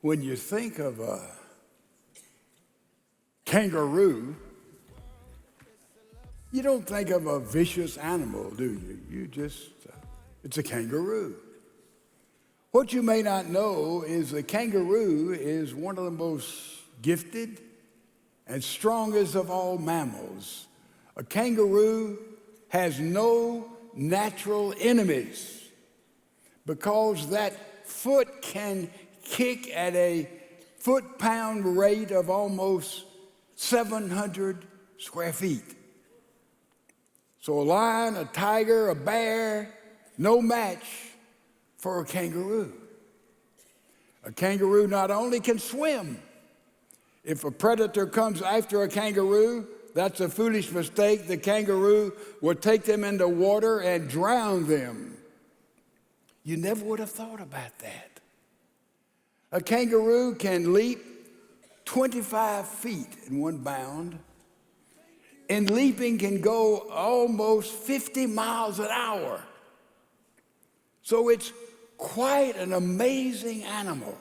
When you think of a kangaroo, you don't think of a vicious animal, do you? It's a kangaroo. What you may not know is a kangaroo is one of the most gifted and strongest of all mammals. A kangaroo has no natural enemies because that foot can kick at a foot-pound rate of almost 700 square feet. So a lion, a tiger, a bear, no match for a kangaroo. A kangaroo not only can swim. If a predator comes after a kangaroo, that's a foolish mistake. The kangaroo will take them into water and drown them. You never would have thought about that. A kangaroo can leap 25 feet in one bound, and leaping can go almost 50 miles an hour. So it's quite an amazing animal.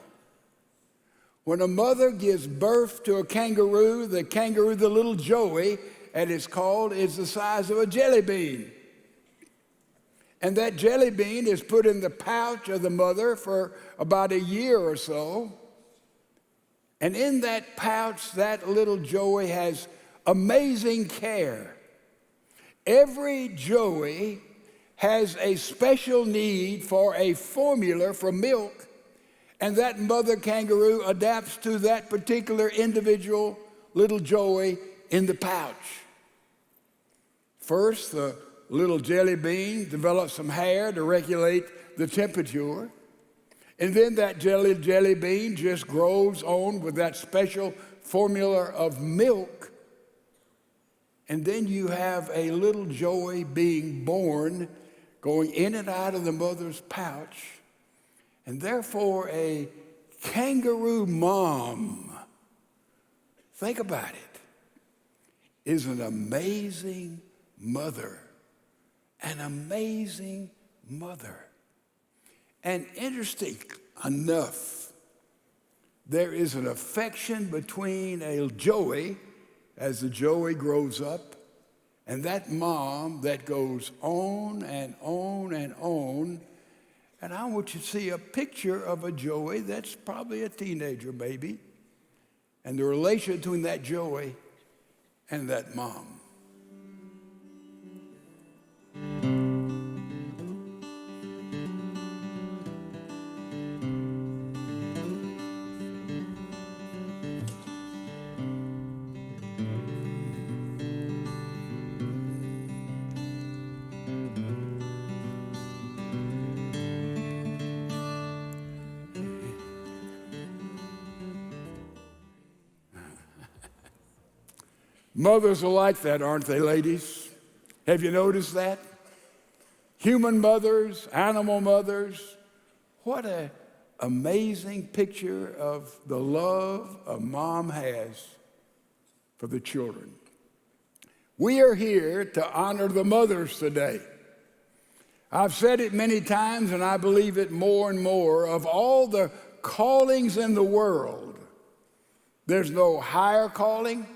When a mother gives birth to a kangaroo, the little Joey, as it's called, is the size of a jelly bean. And that jelly bean is put in the pouch of the mother for about a year or so. And in that pouch, that little Joey has amazing care. Every Joey has a special need for a formula for milk, and that mother kangaroo adapts to that particular individual little Joey in the pouch. First, the little jelly bean develops some hair to regulate the temperature, and then that jelly bean just grows on with that special formula of milk, and then you have a little Joey being born, going in and out of the mother's pouch, and therefore a kangaroo mom, think about it, is an amazing mother. An amazing mother. And interesting enough, there is an affection between a Joey, as the Joey grows up, and that mom that goes on and on and on. And I want you to see a picture of a Joey that's probably a teenager, maybe, and the relation between that Joey and that mom. Mothers are like that, aren't they, ladies? Have you noticed that? Human mothers, animal mothers. What an amazing picture of the love a mom has for the children. We are here to honor the mothers today. I've said it many times, and I believe it more and more. Of all the callings in the world, there's no higher calling,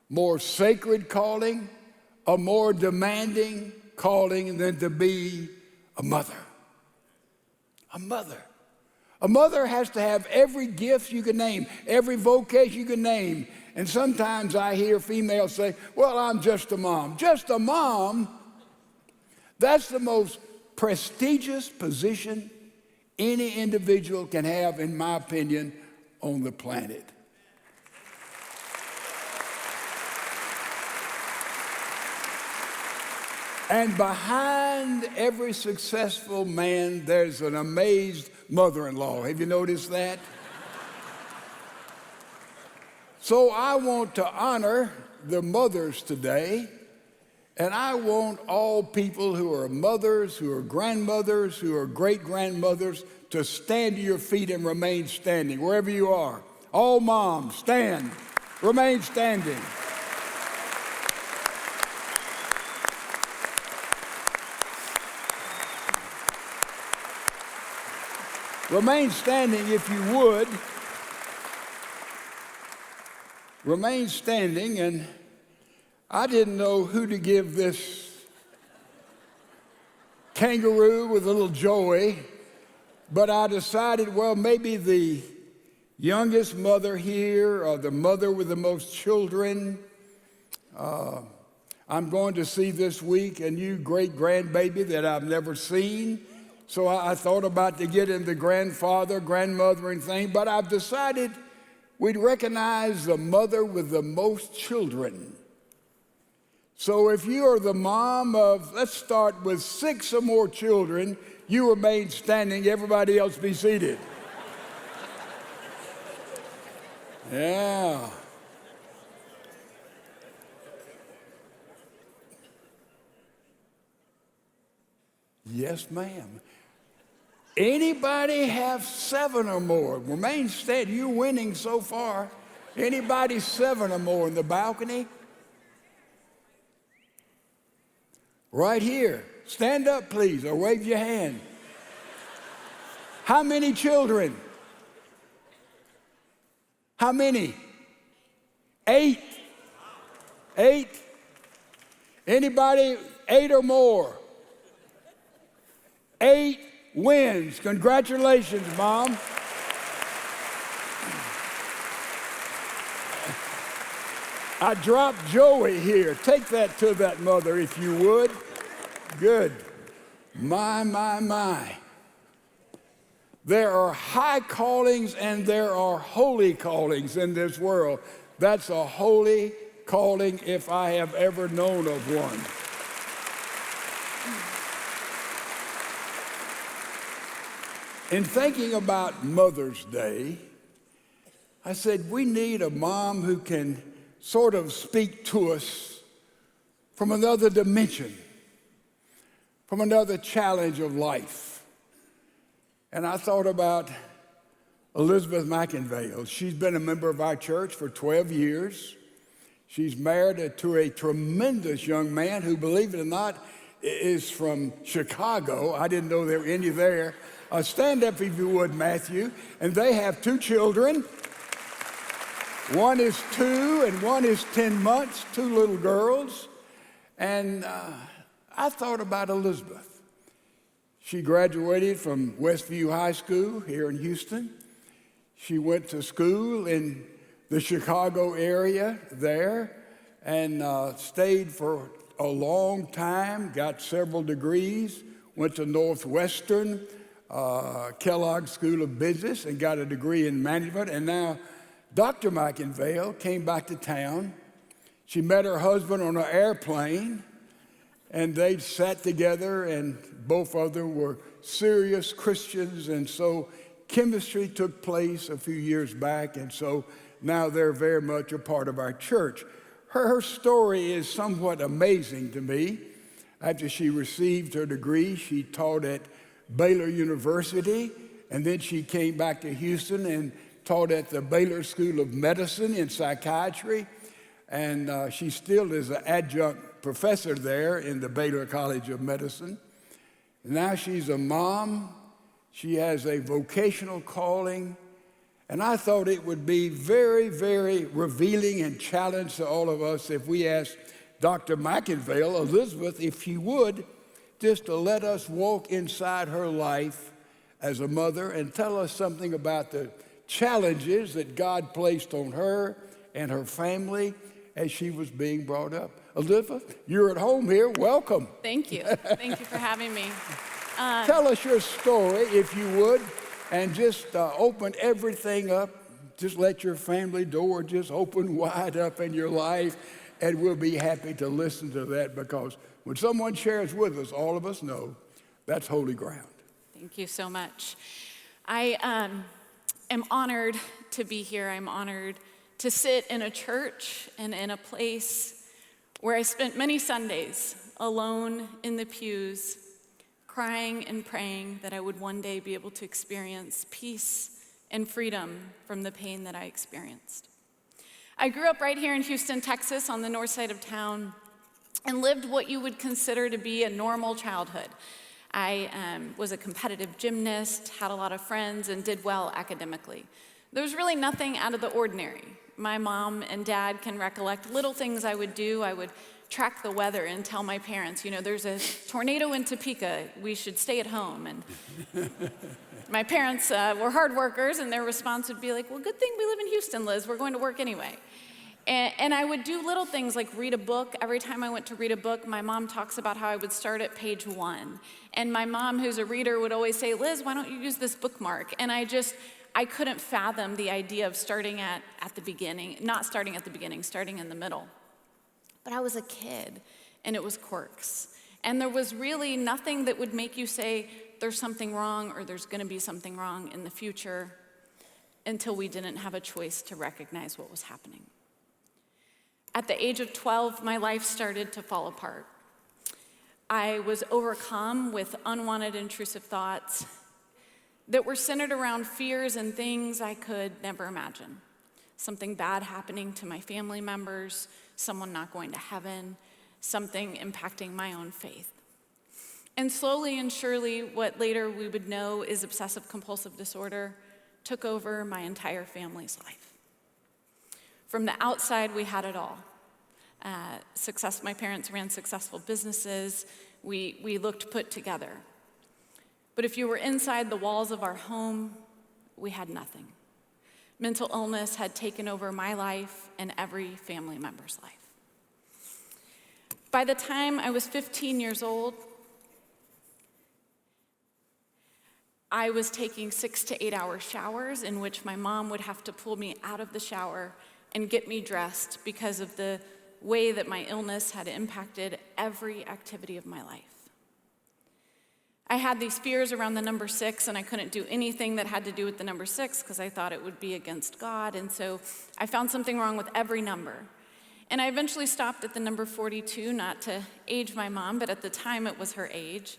more sacred calling, a more demanding calling than to be a mother. A mother. A mother has to have every gift you can name, every vocation you can name. And sometimes I hear females say, well, I'm just a mom. Just a mom? That's the most prestigious position any individual can have, in my opinion, on the planet. And behind every successful man, there's an amazed mother-in-law. Have you noticed that? So I want to honor the mothers today, and I want all people who are mothers, who are grandmothers, who are great-grandmothers to stand to your feet and remain standing, wherever you are. All moms, stand, remain standing. Remain standing if you would. remain standing, and I didn't know who to give this kangaroo with a little joy, but I decided, well, maybe the youngest mother here or the mother with the most children. I'm going to see this week a new great-grandbaby that I've never seen. So I thought about to get in the grandfather, grandmothering thing, but I've decided we'd recognize the mother with the most children. So if you are the mom of, let's start with 6 or more children, you remain standing, everybody else be seated. Yeah. Yes, ma'am. Anybody have 7 or more? Remain standing. You're winning so far. Anybody 7 or more in the balcony? Right here. Stand up, please, or wave your hand. How many children? How many? 8. 8. Anybody 8 or more? 8 wins. Congratulations, Mom. I dropped Joey here. Take that to that mother if you would. Good. My. There are high callings and there are holy callings in this world. That's a holy calling if I have ever known of one. In thinking about Mother's Day, I said we need a mom who can sort of speak to us from another dimension, from another challenge of life. And I thought about Elizabeth McIngvale. She's been a member of our church for 12 years. She's married to a tremendous young man who, believe it or not, is from Chicago. I didn't know there were any there. Stand up if you would, Matthew. And they have 2 children. One is 2 and one is 10 months, 2 little girls. And I thought about Elizabeth. She graduated from Westview High School here in Houston. She went to school in the Chicago area there and stayed for a long time, got several degrees, went to Northwestern, Kellogg School of Business and got a degree in management. And now Dr. McIngvale came back to town. She met her husband on an airplane, and they sat together, and both of them were serious Christians. And so chemistry took place a few years back, and so now they're very much a part of our church. Her story is somewhat amazing to me. After she received her degree, she taught at Baylor University, and then she came back to Houston and taught at the Baylor School of Medicine in psychiatry, and she still is an adjunct professor there in the Baylor College of Medicine. Now she's a mom. She has a vocational calling, and I thought it would be very, very revealing and challenge to all of us if we asked Dr. McIngvale, Elizabeth, if she would, just to let us walk inside her life as a mother and tell us something about the challenges that God placed on her and her family as she was being brought up. Elizabeth, you're at home here. Welcome. Thank you. Thank you for having me. Tell us your story, if you would, and just open everything up. Just let your family door just open wide up in your life, and we'll be happy to listen to that, because when someone shares with us, all of us know that's holy ground. Thank you so much. I am honored to be here. I'm honored to sit in a church and in a place where I spent many Sundays alone in the pews, crying and praying that I would one day be able to experience peace and freedom from the pain that I experienced. I grew up right here in Houston, Texas, on the north side of town, and lived what you would consider to be a normal childhood. I was a competitive gymnast, had a lot of friends, and did well academically. There was really nothing out of the ordinary. My mom and dad can recollect little things I would do. I would track the weather and tell my parents, there's a tornado in Topeka, we should stay at home. And my parents were hard workers, and their response would be like, well, good thing we live in Houston, Liz, we're going to work anyway. And I would do little things like read a book. Every time I went to read a book, my mom talks about how I would start at page 1. And my mom, who's a reader, would always say, Liz, why don't you use this bookmark? And I couldn't fathom the idea of starting at the beginning, not starting at the beginning, starting in the middle. But I was a kid, and it was quirks. And there was really nothing that would make you say there's something wrong or there's going to be something wrong in the future until we didn't have a choice to recognize what was happening. At the age of 12, my life started to fall apart. I was overcome with unwanted, intrusive thoughts that were centered around fears and things I could never imagine. Something bad happening to my family members, someone not going to heaven, something impacting my own faith. And slowly and surely, what later we would know is obsessive-compulsive disorder took over my entire family's life. From the outside, we had it all. My parents ran successful businesses. We looked put together. But if you were inside the walls of our home, we had nothing. Mental illness had taken over my life and every family member's life. By the time I was 15 years old, I was taking 6 to 8 hour showers in which my mom would have to pull me out of the shower and get me dressed because of the way that my illness had impacted every activity of my life. I had these fears around the number 6, and I couldn't do anything that had to do with the number 6 because I thought it would be against God, and so I found something wrong with every number. And I eventually stopped at the number 42, not to age my mom, but at the time it was her age.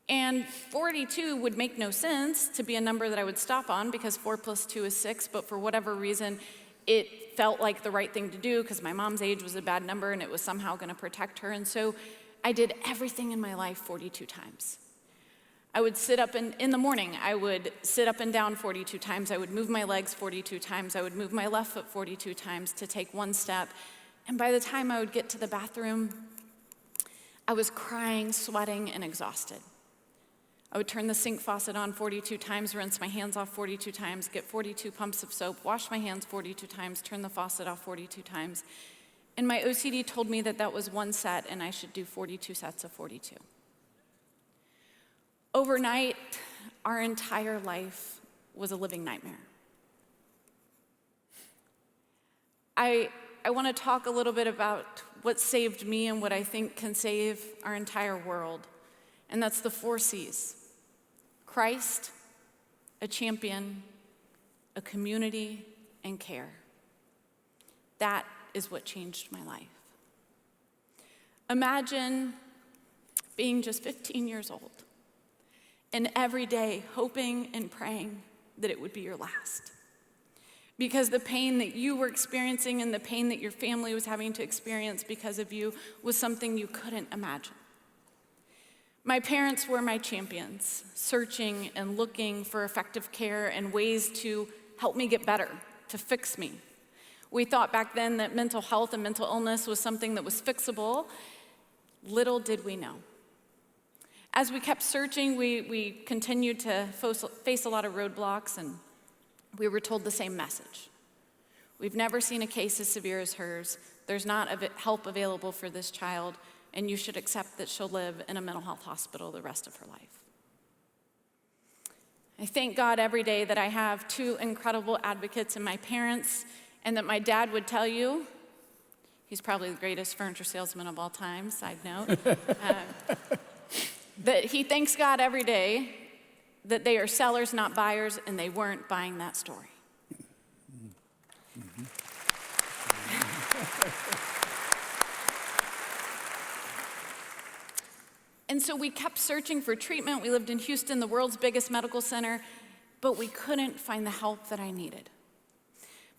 And 42 would make no sense to be a number that I would stop on because 4 plus 2 is 6, but for whatever reason, it felt like the right thing to do because my mom's age was a bad number and it was somehow going to protect her. And so I did everything in my life 42 times. I would sit up in the morning, I would sit up and down 42 times. I would move my legs 42 times. I would move my left foot 42 times to take one step. And by the time I would get to the bathroom, I was crying, sweating, and exhausted. I would turn the sink faucet on 42 times, rinse my hands off 42 times, get 42 pumps of soap, wash my hands 42 times, turn the faucet off 42 times. And my OCD told me that that was one set and I should do 42 sets of 42. Overnight, our entire life was a living nightmare. I want to talk a little bit about what saved me and what I think can save our entire world. And that's the 4 C's. Christ, a champion, a community, and care. That is what changed my life. Imagine being just 15 years old and every day hoping and praying that it would be your last. Because the pain that you were experiencing and the pain that your family was having to experience because of you was something you couldn't imagine. My parents were my champions, searching and looking for effective care and ways to help me get better, to fix me. We thought back then that mental health and mental illness was something that was fixable. Little did we know. As we kept searching, we continued to face a lot of roadblocks, and we were told the same message. We've never seen a case as severe as hers. There's not help available for this child, and you should accept that she'll live in a mental health hospital the rest of her life. I thank God every day that I have 2 incredible advocates in my parents, and that my dad would tell you, he's probably the greatest furniture salesman of all time, side note, that he thanks God every day that they are sellers, not buyers, and they weren't buying that story. And so we kept searching for treatment. We lived in Houston, the world's biggest medical center, but we couldn't find the help that I needed.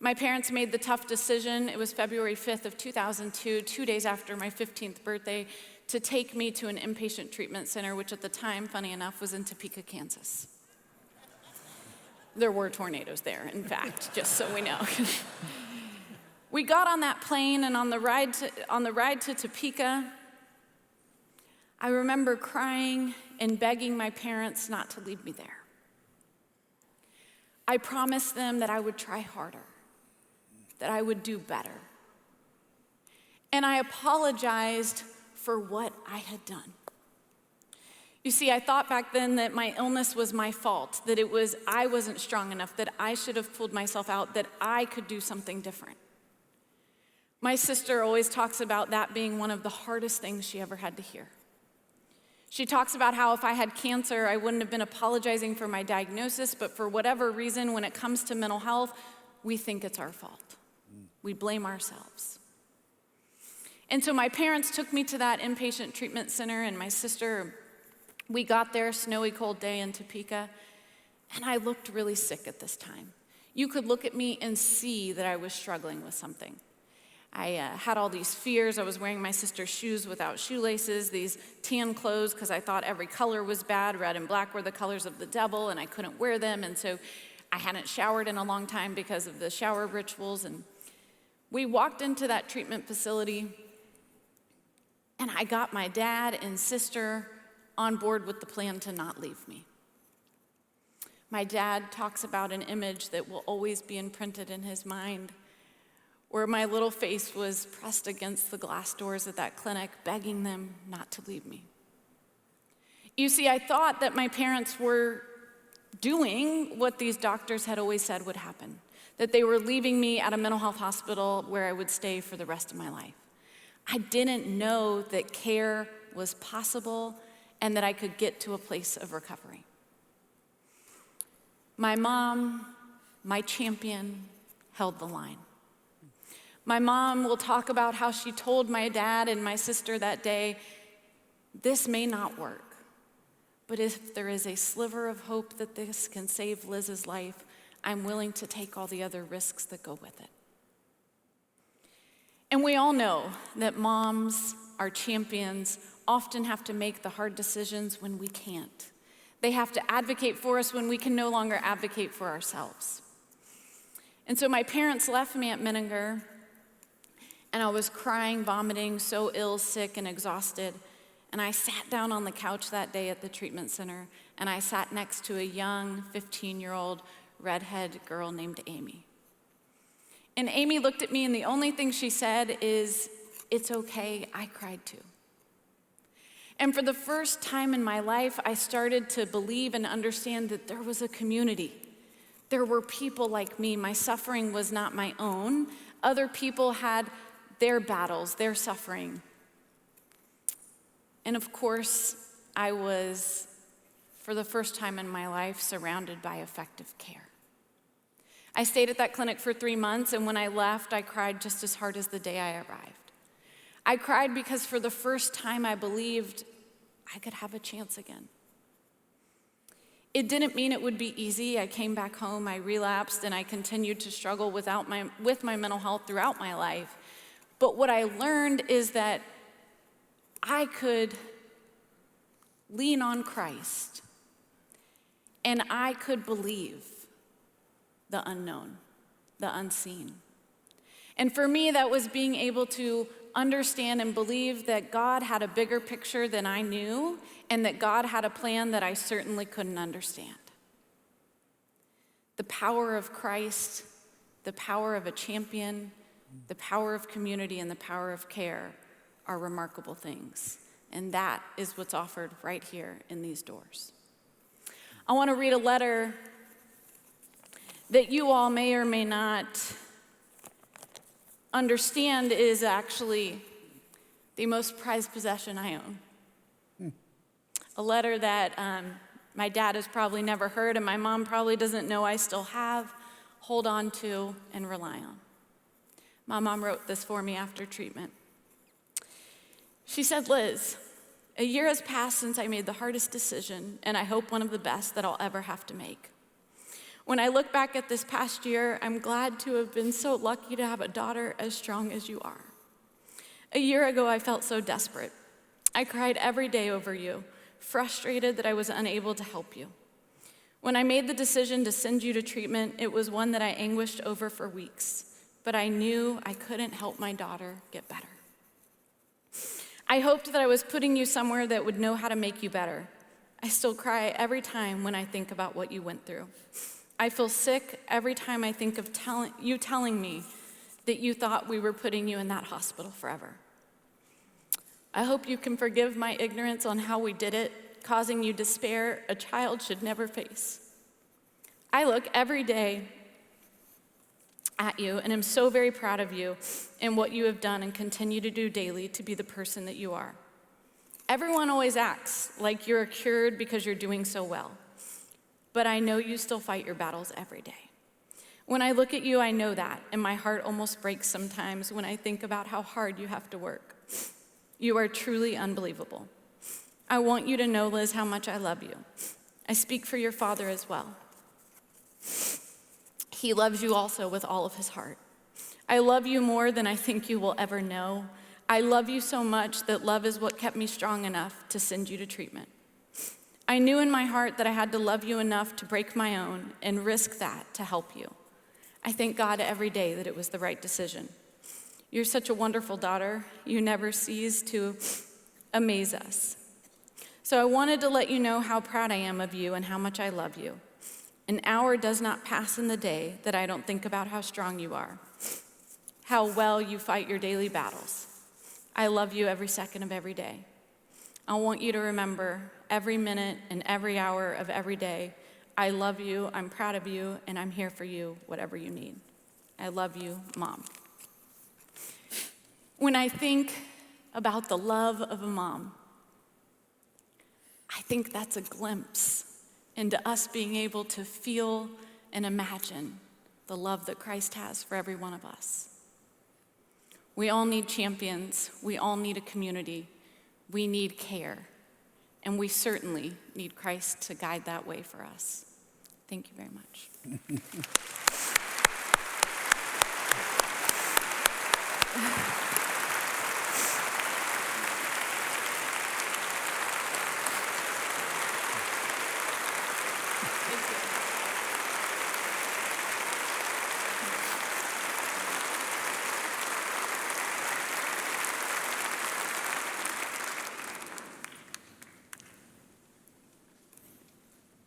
My parents made the tough decision. It was February 5th of 2002, 2 days after my 15th birthday, to take me to an inpatient treatment center, which at the time, funny enough, was in Topeka, Kansas. There were tornadoes there, in fact, just so we know. We got on that plane, and on the ride to Topeka, I remember crying and begging my parents not to leave me there. I promised them that I would try harder, that I would do better. And I apologized for what I had done. You see, I thought back then that my illness was my fault, that I wasn't strong enough, that I should have pulled myself out, that I could do something different. My sister always talks about that being one of the hardest things she ever had to hear. She talks about how if I had cancer, I wouldn't have been apologizing for my diagnosis, but for whatever reason, when it comes to mental health, we think it's our fault. We blame ourselves. And so my parents took me to that inpatient treatment center, and my sister, we got there, snowy, cold day in Topeka, and I looked really sick at this time. You could look at me and see that I was struggling with something. I had all these fears. I was wearing my sister's shoes without shoelaces, these tan clothes because I thought every color was bad. Red and black were the colors of the devil, and I couldn't wear them. And so I hadn't showered in a long time because of the shower rituals. And we walked into that treatment facility, and I got my dad and sister on board with the plan to not leave me. My dad talks about an image that will always be imprinted in his mind, where my little face was pressed against the glass doors at that clinic, begging them not to leave me. You see, I thought that my parents were doing what these doctors had always said would happen, that they were leaving me at a mental health hospital where I would stay for the rest of my life. I didn't know that care was possible and that I could get to a place of recovery. My mom, my champion, held the line. My mom will talk about how she told my dad and my sister that day, this may not work, but if there is a sliver of hope that this can save Liz's life, I'm willing to take all the other risks that go with it. And we all know that moms, our champions, often have to make the hard decisions when we can't. They have to advocate for us when we can no longer advocate for ourselves. And so my parents left me at Menninger, and I was crying, vomiting, so ill, sick, and exhausted. And I sat down on the couch that day at the treatment center, and I sat next to a young 15-year-old redhead girl named Amy. And Amy looked at me, and the only thing she said is, "It's okay, I cried too." And for the first time in my life, I started to believe and understand that there was a community. There were people like me. My suffering was not my own. Other people had their battles, their suffering. And of course, I was, for the first time in my life, surrounded by effective care. I stayed at that clinic for 3 months, and when I left, I cried just as hard as the day I arrived. I cried because for the first time I believed I could have a chance again. It didn't mean it would be easy. I came back home, I relapsed, and I continued to struggle with my mental health throughout my life. But what I learned is that I could lean on Christ, and I could believe the unknown, the unseen. And for me, that was being able to understand and believe that God had a bigger picture than I knew, and that God had a plan that I certainly couldn't understand. The power of Christ, the power of a champion, the power of community, and the power of care are remarkable things. And that is what's offered right here in these doors. I want to read a letter that you all may or may not understand is actually the most prized possession I own. A letter that my dad has probably never heard, and my mom probably doesn't know I still have, hold on to, and rely on. My mom wrote this for me after treatment. She said, "Liz, a year has passed since I made the hardest decision, and I hope one of the best that I'll ever have to make. When I look back at this past year, I'm glad to have been so lucky to have a daughter as strong as you are. A year ago, I felt so desperate. I cried every day over you, frustrated that I was unable to help you. When I made the decision to send you to treatment, it was one that I anguished over for weeks, but I knew I couldn't help my daughter get better. I hoped that I was putting you somewhere that would know how to make you better. I still cry every time when I think about what you went through. I feel sick every time I think of you telling me that you thought we were putting you in that hospital forever. I hope you can forgive my ignorance on how we did it, causing you despair a child should never face. I look every day at you and am so very proud of you and what you have done and continue to do daily to be the person that you are. Everyone always acts like you're cured because you're doing so well, but I know you still fight your battles every day. When I look at you, I know that, and my heart almost breaks sometimes when I think about how hard you have to work. You are truly unbelievable. I want you to know, Liz, how much I love you. I speak for your father as well. He loves you also with all of his heart. I love you more than I think you will ever know. I love you so much that love is what kept me strong enough to send you to treatment. I knew in my heart that I had to love you enough to break my own and risk that to help you. I thank God every day that it was the right decision. You're such a wonderful daughter. You never cease to amaze us. So I wanted to let you know how proud I am of you and how much I love you. An hour does not pass in the day that I don't think about how strong you are, how well you fight your daily battles. I love you every second of every day. I want you to remember every minute and every hour of every day, I love you, I'm proud of you, and I'm here for you, whatever you need. I love you, Mom. When I think about the love of a mom, I think that's a glimpse into us being able to feel and imagine the love that Christ has for every one of us. We all need champions. We all need a community. We need care. And we certainly need Christ to guide that way for us. Thank you very much.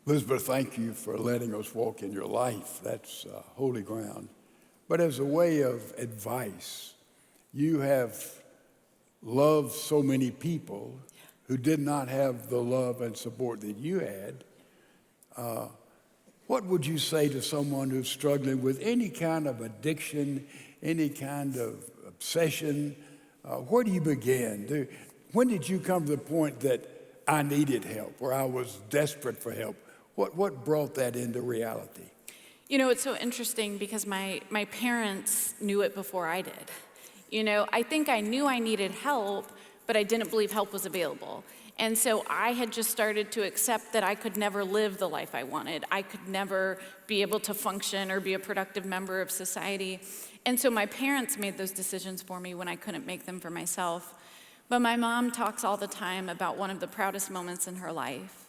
Elizabeth, thank you for letting us walk in your life. That's holy ground. But as a way of advice, you have loved so many people who did not have the love and support that you had. What would you say to someone who's struggling with any kind of addiction, any kind of obsession? Where do you begin? When did you come to the point that I needed help or I was desperate for help? What brought that into reality? You know, it's so interesting because my parents knew it before I did. You know, I think I knew I needed help, but I didn't believe help was available. And so I had just started to accept that I could never live the life I wanted. I could never be able to function or be a productive member of society. And so my parents made those decisions for me when I couldn't make them for myself. But my mom talks all the time about one of the proudest moments in her life.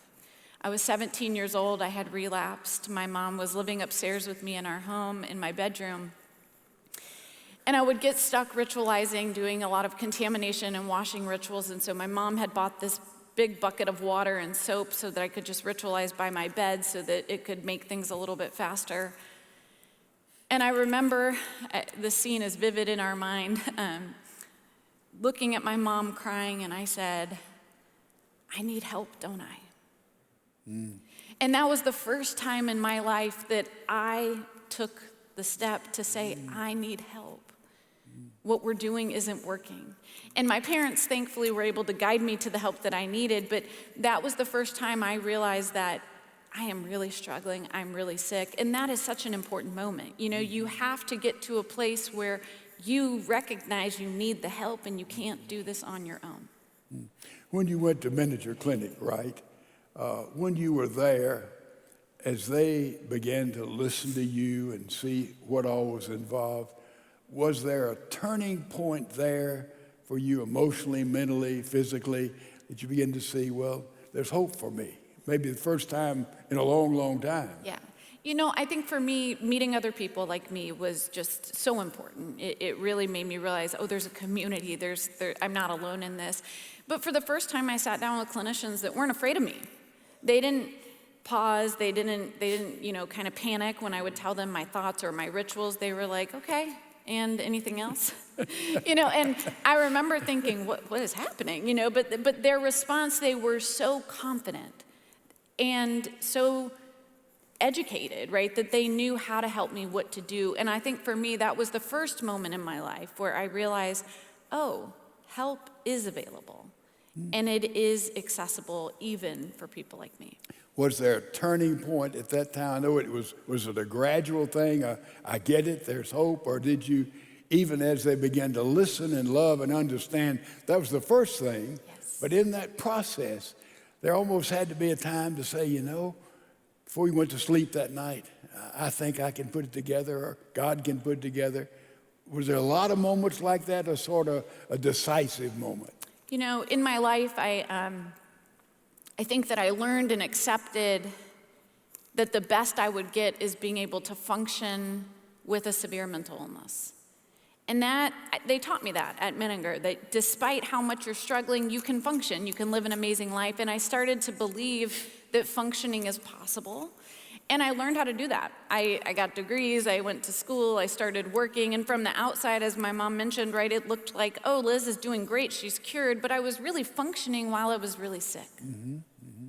I was 17 years old, I had relapsed. My mom was living upstairs with me in our home, in my bedroom. And I would get stuck ritualizing, doing a lot of contamination and washing rituals. And so my mom had bought this big bucket of water and soap so that I could just ritualize by my bed so that it could make things a little bit faster. And I remember, the scene is vivid in our mind, looking at my mom crying, and I said, I need help, don't I? And that was the first time in my life that I took the step to say, I need help. What we're doing isn't working. And my parents, thankfully, were able to guide me to the help that I needed, but that was the first time I realized that I am really struggling, I'm really sick, and that is such an important moment. You know, you have to get to a place where you recognize you need the help and you can't do this on your own. When you went to Miniature Clinic, right? When you were there, as they began to listen to you and see what all was involved, was there a turning point there for you emotionally, mentally, physically, that you begin to see, well, there's hope for me. maybe the first time in a long, long time. Yeah. You know, I think for me, meeting other people like me was just so important. It really made me realize, oh, there's a community. I'm not alone in this. But for the first time, I sat down with clinicians that weren't afraid of me. They didn't pause. They didn't, kind of panic when I would tell them my thoughts or my rituals. They were like, okay, and anything else? And I remember thinking, what is happening? But their response, they were so confident and so educated, right? That they knew how to help me, what to do. And I think for me, that was the first moment in my life where I realized, oh, help is available. And it is accessible even for people like me. Was there a turning point at that time? I know was it a gradual thing? I get it, there's hope. Or did you, even as they began to listen and love and understand, that was the first thing. Yes. But in that process, there almost had to be a time to say, before you went to sleep that night, I think I can put it together, or God can put it together. Was there a lot of moments like that, or sort of a decisive moment? In my life, I think that I learned and accepted that the best I would get is being able to function with a severe mental illness. And that, they taught me that at Menninger, that despite how much you're struggling, you can function, you can live an amazing life. And I started to believe that functioning is possible. And I learned how to do that. I got degrees, I went to school, I started working. And from the outside, as my mom mentioned, right, it looked like, oh, Liz is doing great, she's cured. But I was really functioning while I was really sick. Mm-hmm. Mm-hmm.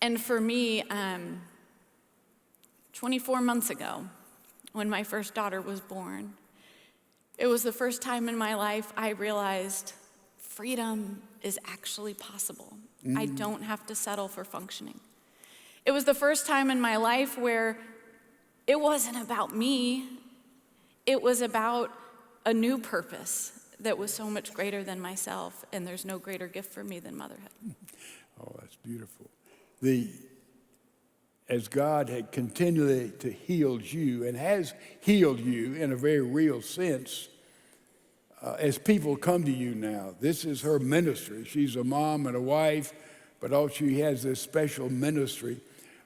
And for me, 24 months ago, when my first daughter was born, it was the first time in my life I realized freedom is actually possible. Mm-hmm. I don't have to settle for functioning. It was the first time in my life where it wasn't about me. It was about a new purpose that was so much greater than myself, and there's no greater gift for me than motherhood. Oh, that's beautiful. As God had continually to healed you and has healed you in a very real sense, as people come to you now, this is her ministry. She's a mom and a wife, but also she has this special ministry.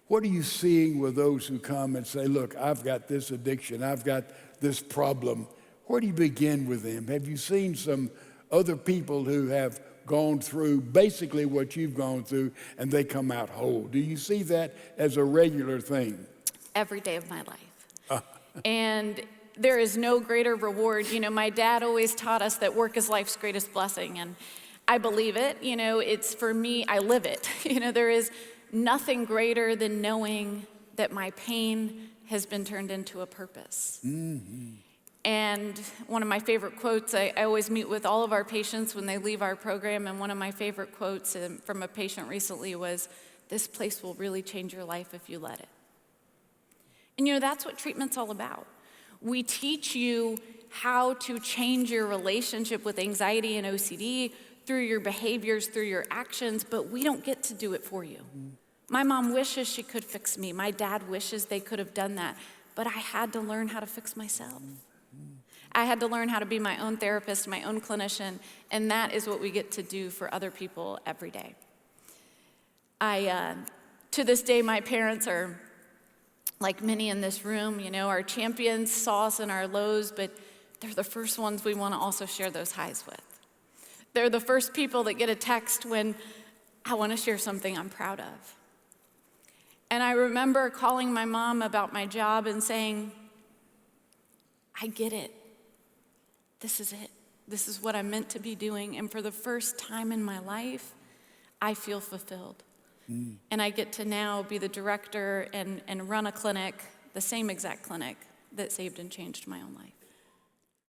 What are you seeing with those who come and say, look, I've got this addiction, I've got this problem? Where do you begin with them? Have you seen some other people who have gone through basically what you've gone through and they come out whole? Do you see that as a regular thing? Every day of my life. And there is no greater reward. My dad always taught us that work is life's greatest blessing, and I believe it. It's for me, I live it. There is nothing greater than knowing that my pain has been turned into a purpose. Mm-hmm. And one of my favorite quotes, I always meet with all of our patients when they leave our program, and one of my favorite quotes from a patient recently was, this place will really change your life if you let it. And that's what treatment's all about. We teach you how to change your relationship with anxiety and OCD through your behaviors, through your actions, but we don't get to do it for you. Mm-hmm. My mom wishes she could fix me. My dad wishes they could have done that, but I had to learn how to fix myself. I had to learn how to be my own therapist, my own clinician, and that is what we get to do for other people every day. To this day, my parents are, like many in this room, our champions, saw us in our lows, but they're the first ones we want to also share those highs with. They're the first people that get a text when I want to share something I'm proud of. And I remember calling my mom about my job and saying, I get it. This is it. This is what I'm meant to be doing. And for the first time in my life, I feel fulfilled. Mm. And I get to now be the director and run a clinic, the same exact clinic that saved and changed my own life.